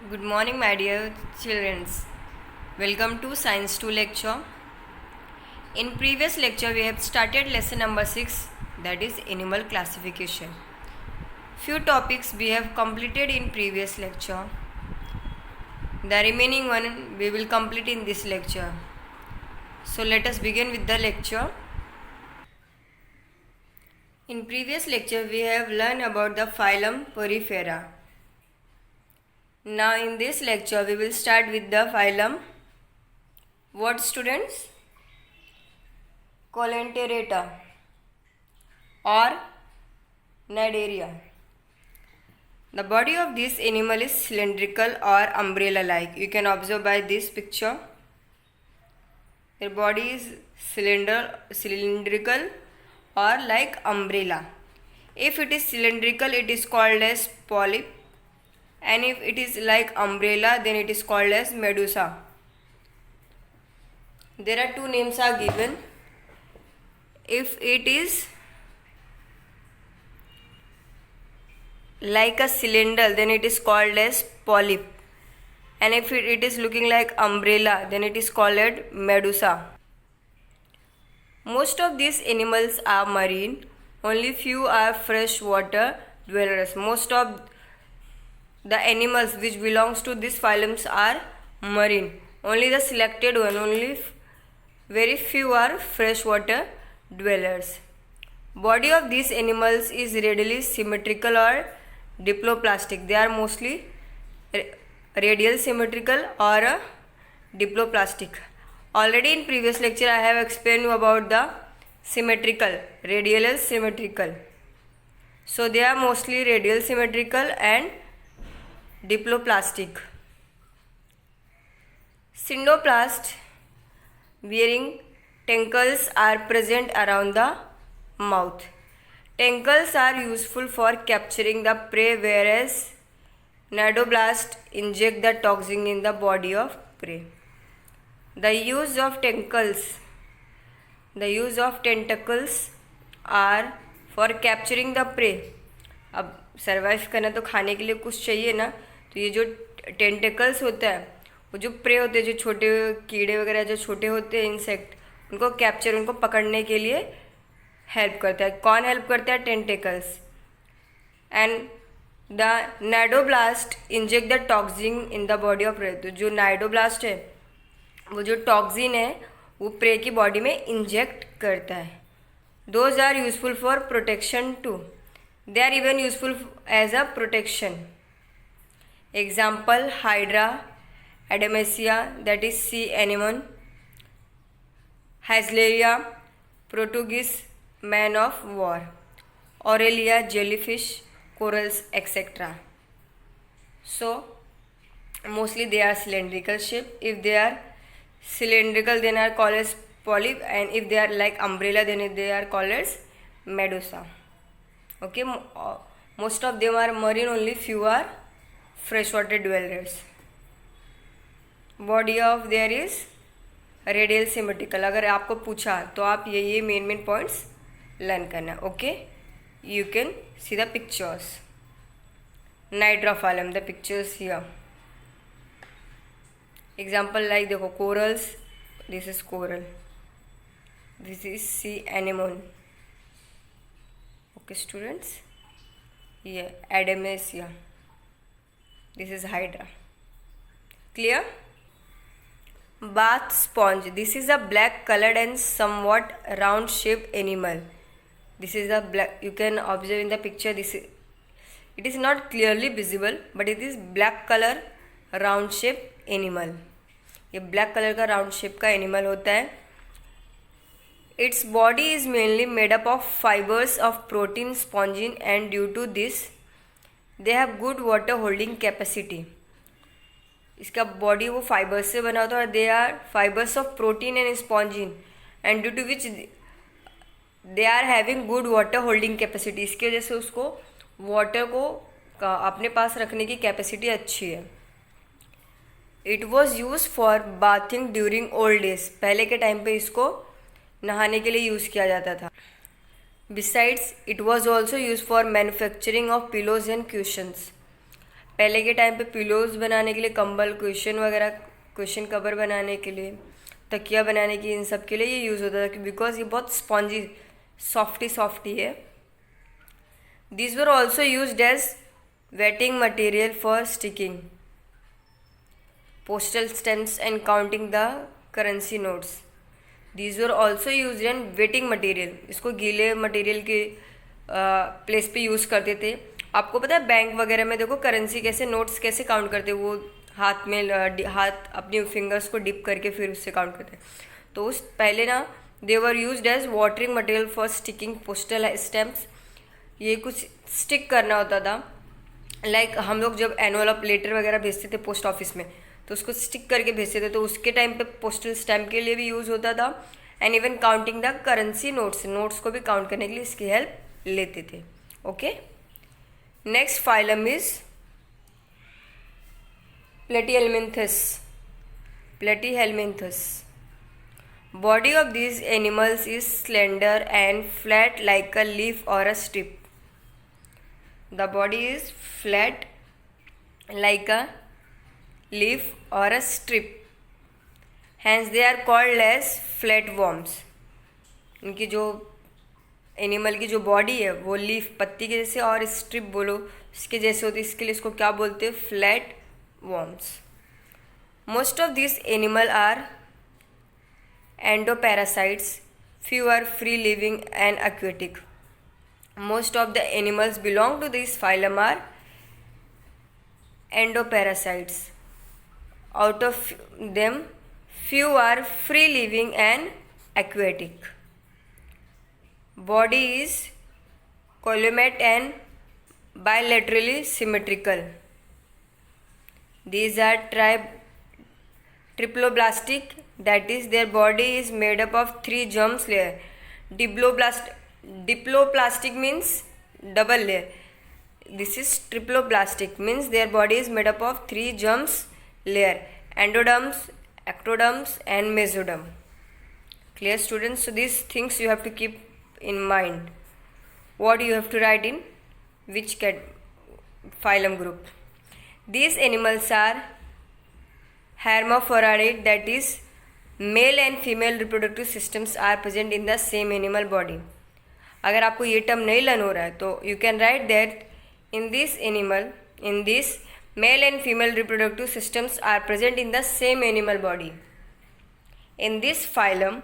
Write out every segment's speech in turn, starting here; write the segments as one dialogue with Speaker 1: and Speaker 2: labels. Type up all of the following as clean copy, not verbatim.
Speaker 1: Good morning, my dear children. Welcome to Science 2 lecture. In previous lecture, we have started lesson number 6, that is animal classification. Few topics we have completed in previous lecture. The remaining one we will complete in this lecture. So let us begin with the lecture. In previous lecture, we have learned about the phylum Porifera. Now in this lecture, we will start with the phylum. What, students? Colenterata or Cnidaria. The body of this animal is cylindrical or umbrella-like. You can observe by this picture. Their body is cylindrical or like umbrella. If it is cylindrical, it is called as polyp, and if it is like umbrella, then it is called as medusa. There are two names are given. If it is like a cylinder, then it is called as polyp, and if it is looking like umbrella, then it is called medusa. Most of these animals are marine, only few are freshwater dwellers. Most of the animals which belongs to these phylums are marine, only the selected one, only very few are freshwater dwellers. Body of these animals is radially symmetrical or diploplastic. They are mostly radial symmetrical or diploplastic. Already in previous lecture I have explained you about the symmetrical, radial symmetrical. So they are mostly radial symmetrical and diploplastic. Syndoplast bearing tentacles are present around the mouth. Tentacles are useful for capturing the prey, whereas cnidoblast inject the toxin in the body of prey. The use of tentacles are for capturing the prey. अब survive करना तो खाने के लिए कुछ चाहिए ना, तो ये जो टेंटिकल्स होता है, वो जो प्रे होते हैं, जो छोटे कीड़े वगैरह जो छोटे होते हैं इंसेक्ट, उनको कैप्चर, उनको पकड़ने के लिए हेल्प करता है. कौन हेल्प करता है? Tentacles. And the cnidoblast inject the toxin in the body of prey. तो जो नाइडोब्लास्ट है, वो जो टॉक्सिन है वो प्रे की बॉडी में इंजेक्ट करता है. Those are useful for protection too. They are even useful as a protection. Example: Hydra, Adamesia, that is sea anemone; Hazelia, Portuguese man of war; Aurelia, jellyfish, corals, etc. So mostly they are cylindrical shape. If they are cylindrical, then are called as polyp, and if they are like umbrella, then they are called as medusa. Okay, most of them are marine, only few are freshwater dwellers. Body of there is radial symmetrical. अगर आपको पूछा तो आप ये main points learn करना. Okay, you can see the pictures. Nidrophyllum, the pictures here. Example like देखो, corals, this is coral, this is sea anemone. Okay, students, yeah, Adamesia, this is Hydra. Clear? Bath sponge, this is a black colored and somewhat round shaped animal. This is a black, you can observe in the picture, it is not clearly visible, but it is black color round shaped animal. ये black color का round shape का animal होता है. Its body is mainly made up of fibers of protein spongin, and due to this they have good water holding capacity. इसका body वो fibres से बना होता है, और they are fibres of protein and spongin, and due to which they are having good water holding capacity. इसकी वजह से उसको वाटर को अपने पास रखने की कैपेसिटी अच्छी है. It was use for bathing during old days. पहले के टाइम पे इसको नहाने के लिए यूज़ किया जाता था. Besides, it was also used for manufacturing of pillows and cushions. पहले के टाइम पे पिलोज बनाने के लिए, कंबल, क्वेश्चन वगैरह, क्वेश्चन कवर बनाने के लिए, तकिया बनाने की, इन सब के लिए ये यूज़ होता था बिकॉज ये बहुत स्पॉन्जी सॉफ्टी है. These were also used as wetting material for sticking postal stamps and counting the currency notes. These were also used in wetting material. इसको गीले मटेरियल के प्लेस पे यूज़ करते थे. आपको पता है बैंक वगैरह में देखो करेंसी कैसे, नोट्स कैसे काउंट करते, वो हाथ में हाथ अपनी फिंगर्स को डिप करके फिर उससे काउंट करते. तो उस पहले ना they were used as watering material for sticking postal stamps. ये कुछ स्टिक करना होता था. लाइक हम लोग जब एनवलप लेटर वगैरह भेजते थे पोस्ट ऑफिस में तो उसको स्टिक करके भेजते थे, तो उसके टाइम पे पोस्टल स्टैम्प के लिए भी यूज़ होता था. And even counting the currency notes को भी काउंट करने के लिए इसकी हेल्प लेते थे. Okay, next phylum is platyhelminthes. Body of these animals is slender and flat like a leaf or a strip. The body is flat like a leaf or a strip. Hence they are called as flatworms. इनकी जो animal की जो body है वो leaf पत्ती के जैसे और स्ट्रिप बोलो इसके जैसे होती है, इसके लिए इसको क्या बोलते हैं? Flat worms. Most of this animal are endoparasites. Few are free living and aquatic. Most of the animals belong to this phylum are endoparasites. Out of them, few are free living and aquatic. Body is columate and bilaterally symmetrical. These are triploblastic, that is their body is made up of 3 germs layer. Diploplastic means double layer. This is triploblastic means their body is made up of 3 germs layer: endoderms, ectoderms and mesoderm. Clear students? So these things you have to keep in mind. What you have to write in which phylum group. These animals are hermaphrodite, that is male and female reproductive systems are present in the same animal body. अगर आपको ये term नहीं learn हो रहा है तो you can write that in this male and female reproductive systems are present in the same animal body. In this phylum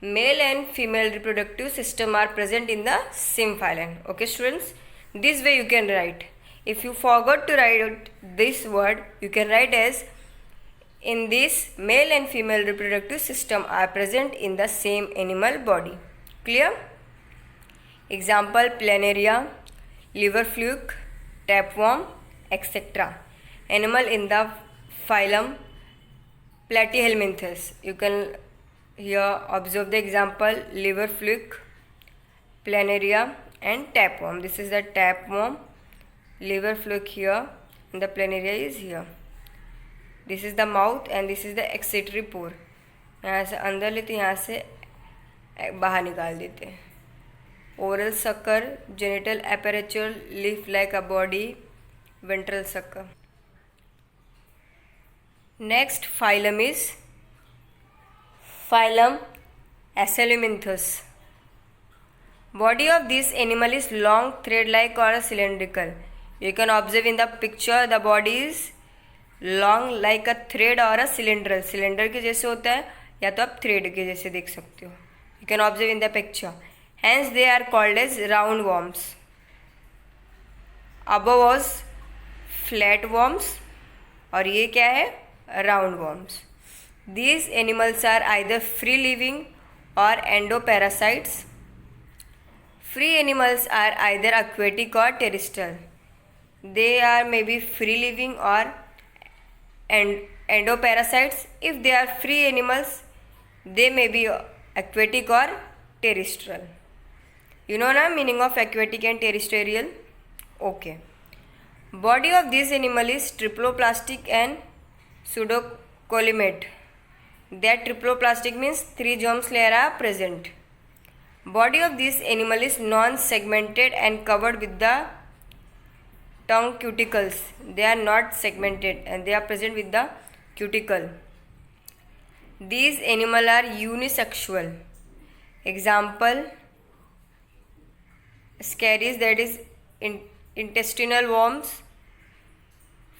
Speaker 1: male and female reproductive system are present in the same phylum. Okay students, this way you can write. If you forgot to write this word you can write as in this male and female reproductive system are present in the same animal body. Clear? Example: planaria, liver fluke, tapeworm, etc. Animal in the phylum Platyhelminthes. You can here observe the example: liver fluke, planaria and tapeworm. This is the tapeworm, liver fluke here and the planaria is here. This is the mouth and this is the excretory pore. यहाँ से अंदर लेते, यहाँ से बाहर निकाल देते हैं. Oral sucker, genital aperture, leaf like a body, ventral sucker. Next phylum is phylum aschelminthes. Body of this animal is long thread like और cylindrical. You can observe in the picture the body is long like a thread और a cylinder. Cylinder के जैसे होता है या तो आप thread के जैसे देख सकते हो. You can observe in the picture. Hence they are called as round worms. Above was flat worms और ये क्या है? Round worms. These animals are either free living और endoparasites. Free animals are either aquatic or terrestrial. They are maybe free living or endoparasites. If they are free animals, they may be aquatic or terrestrial. You know na meaning of aquatic and terrestrial? Okay. Body of this animal is triploplastic and pseudocolumate. That triploplastic means 3 germs layer are present. Body of this animal is non-segmented and covered with the tongue cuticles. They are not segmented and they are present with the cuticle. These animals are unisexual. Example, scaries, that is intestinal worms,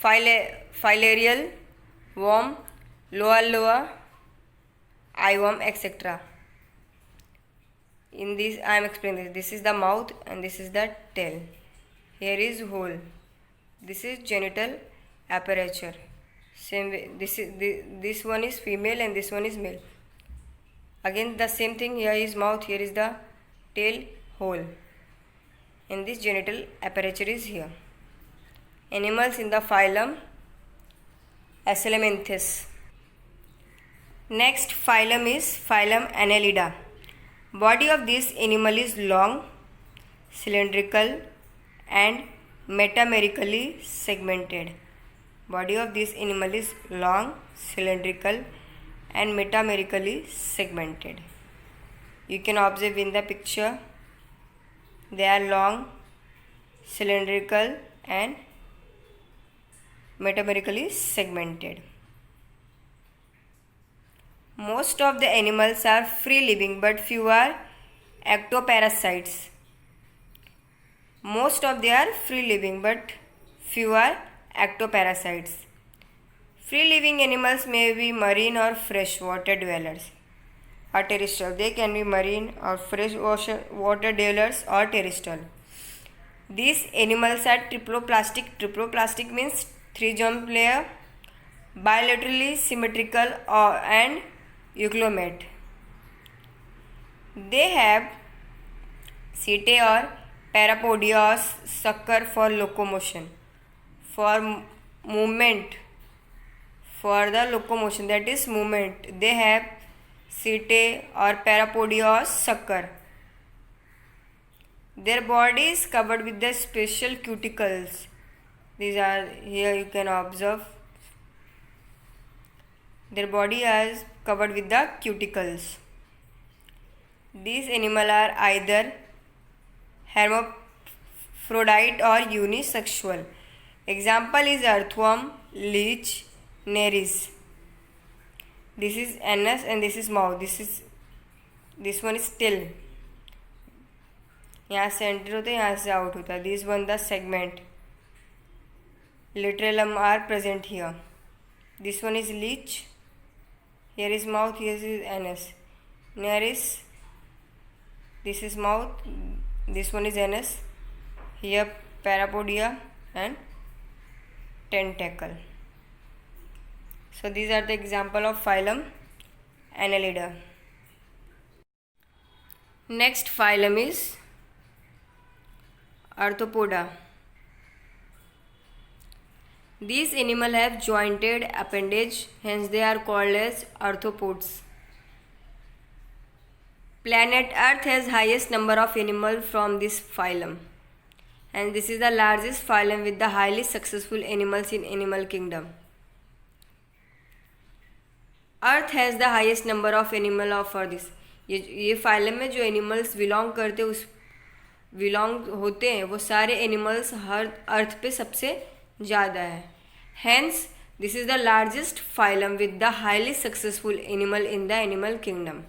Speaker 1: filarial worm, loa, eyeworm, etc. In this I am explaining this. This is the mouth and this is the tail. Here is hole. This is genital aperture. Same way, this one is female and this one is male. Again the same thing. Here is mouth, here is the tail, hole, and this genital aperture is here. Animals in the phylum Asalamanthes. Next phylum is phylum Annelida. Body of this animal is long, cylindrical and metamerically segmented. Body of this animal is long, cylindrical and metamerically segmented. You can observe in the picture. They are long, cylindrical and metamerically segmented. Most of the animals are free living but few are ectoparasites. Most of they are free living but few are ectoparasites. Free living animals may be marine or freshwater dwellers or terrestrial. They can be marine or freshwater dwellers or terrestrial. These animals are triploplastic. Triploplastic means 3 jump layer, bilaterally symmetrical and euglomate. They have setae or parapodia or sucker for locomotion, for movement, for the locomotion, that is movement. They have setae or parapodia or sucker. Their body is covered with the special cuticles. These are here you can observe. Their body is covered with the cuticles. These animals are either hermaphrodite or unisexual. Example is earthworm, leech, nereis. This is anus and this is mouth. This one is tail. यहाँ से enter होता है, यहाँ से out होता है. This one the segment. Lateralum are present here. This one is leech. Here is mouth, here is anus. Nereis. This is mouth. This one is anus. Here parapodia and tentacle. So these are the example of phylum Annelida. Next phylum is Arthropoda. These animals have jointed appendage, hence they are called as arthropods. Planet Earth has highest number of animals from this phylum, and this is the largest phylum with the highly successful animals in animal kingdom. Earth has the highest number of animal for this. ये phylum में जो animals belong करते होते हैं वो सारे animals हर अर्थ पे सबसे ज़्यादा है. Hence, this is the largest phylum with the highly successful animal in the animal kingdom.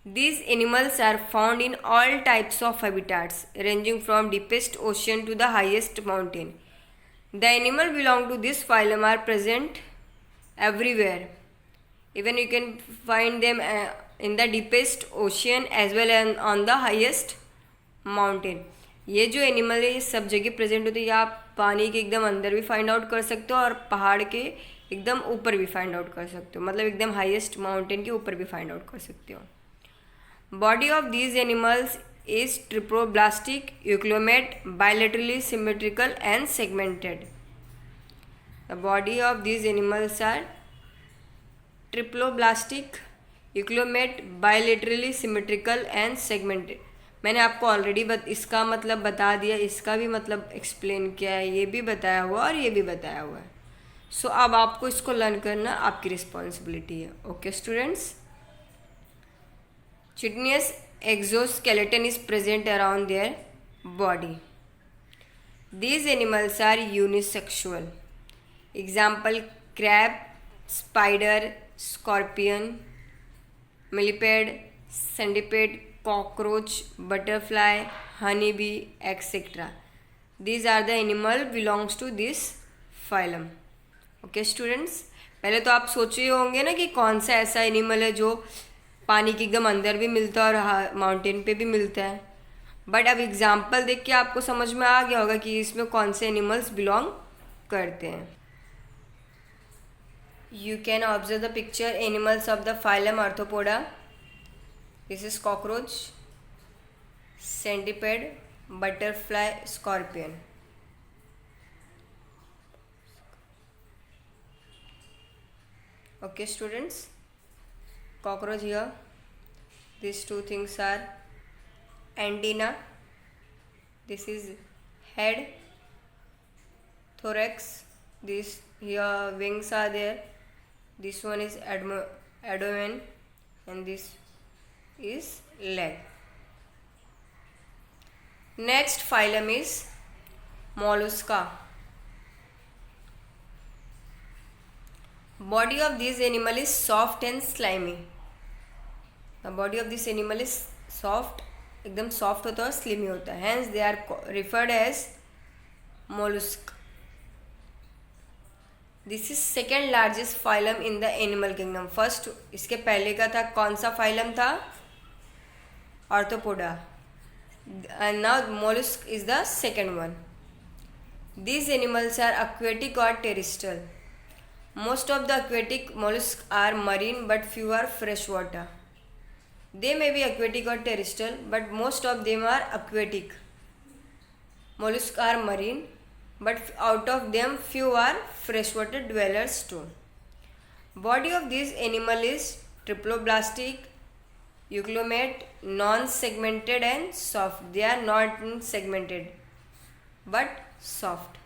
Speaker 1: These animals are found in all types of habitats, ranging from deepest ocean to the highest mountain. The animals belong to this phylum are present everywhere. Even you can find them in the deepest ocean as well as on the highest mountain. ये जो animal है ये सब जगह present होते हैं. आप पानी के एकदम अंदर भी फाइंड आउट कर सकते हो और पहाड़ के एकदम ऊपर भी फाइंड आउट कर सकते हो, मतलब एकदम हाईएस्ट माउंटेन के ऊपर भी फाइंड आउट कर सकते हो. Body of these animals is triploblastic, eucoelomate, bilaterally symmetrical and segmented. The body of these animals are triploblastic, eucoelomate, bilaterally symmetrical and segmented. मैंने आपको ऑलरेडी इसका मतलब बता दिया, इसका भी मतलब एक्सप्लेन किया है, ये भी बताया हुआ और ये भी बताया हुआ है. सो अब आपको इसको लर्न करना आपकी रिस्पॉन्सिबिलिटी है. Okay students. Chitinous exoskeleton is present around their body. These animals are unisexual. Example: crab, spider, scorpion, millipede, centipede, cockroach, butterfly, honeybee, etc. These are the animal belongs to this phylum. Okay students, पहले तो आप सोच रहे होंगे ना कि कौन सा ऐसा एनिमल है जो पानी के एकदम अंदर भी मिलता है और माउंटेन पे भी मिलता है, बट अब एग्जाम्पल देख के आपको समझ में आ गया होगा कि इसमें कौन से एनिमल्स बिलोंग करते हैं. You can observe the picture animals of the phylum Arthropoda. This is cockroach, centipede, butterfly, scorpion. Okay students, cockroach here. These two things are antenna. This is head, thorax. This here wings are there. This one is abdomen and this is leg. Next phylum is Mollusca. Body of this animal is soft and slimy. The body of this animal is soft, एकदम soft होता है और slimy होता है. Hence they are referred as mollusk. This is second largest phylum in the animal kingdom. First इसके पहले का था, कौन सा फाइलम था? Arthropoda. And now mollusc is the second one. These animals are aquatic or terrestrial. Most of the aquatic mollusks are marine but few are freshwater. They may be aquatic or terrestrial but most of them are aquatic. Mollusks are marine but out of them few are freshwater dwellers too. Body of this animal is triploblastic, euclomate, non-segmented and soft. They are not segmented but soft.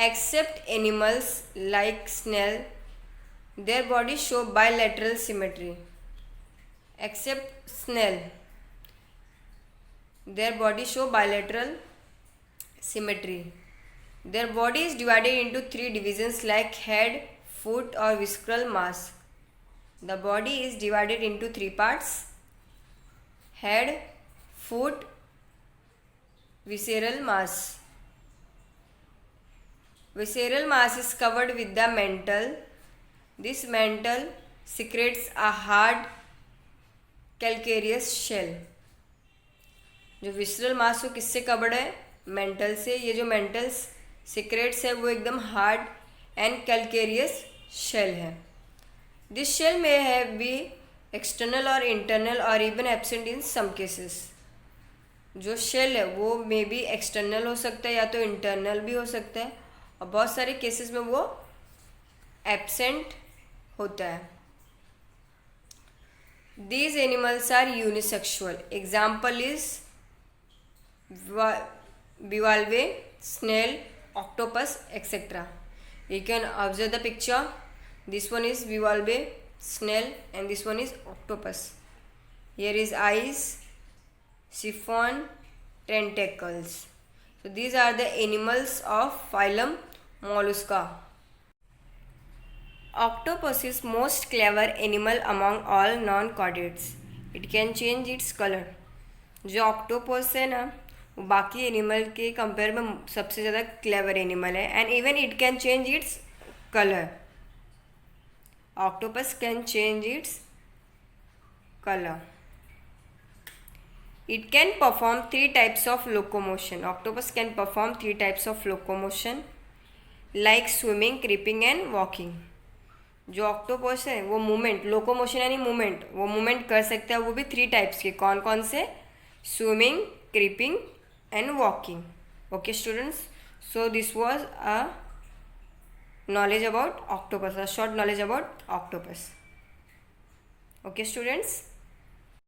Speaker 1: Except animals like snail, their bodies show bilateral symmetry. Except snail, their bodies show bilateral symmetry. Their body is divided into three divisions like head, foot or visceral mass. The body is divided into three parts: head, foot, visceral mass. Visceral mass is covered with the mantle. This mantle secretes a hard calcareous shell. जो visceral मास वो किससे covered है? Mental से. ये जो mental secrets है वो एकदम हार्ड एंड कैलकेरियस शेल है. दिस शेल में हैव बी एक्सटर्नल और इंटरनल और even absent in some cases. जो शेल है वो मे बी एक्सटर्नल हो सकता है या तो इंटरनल भी हो सकता है, और बहुत सारे केसेस में वो एब्सेंट होता है. These animals are unisexual. Example is bivalve, snail, octopus, etc. You can observe the picture. This one is bivalve, snail, and this one is octopus. Here is eyes, siphon, tentacles. So these are the animals of phylum Mollusca. Octopus is most clever animal among all non-chordates. It can change its color. जो octopus है ना वो बाकी animal के compare में सबसे ज़्यादा clever animal है, and even it can change its colour. Octopus can change its colour. It can perform three types of locomotion. Octopus can perform three types of locomotion like swimming, creeping and walking. जो octopus है वो movement, locomotion यानी movement, वो movement कर सकता है. वो भी थ्री टाइप्स के. कौन कौन से? Swimming, creeping and walking. Okay students, so this was a knowledge about octopus, a short knowledge about octopus. Okay students.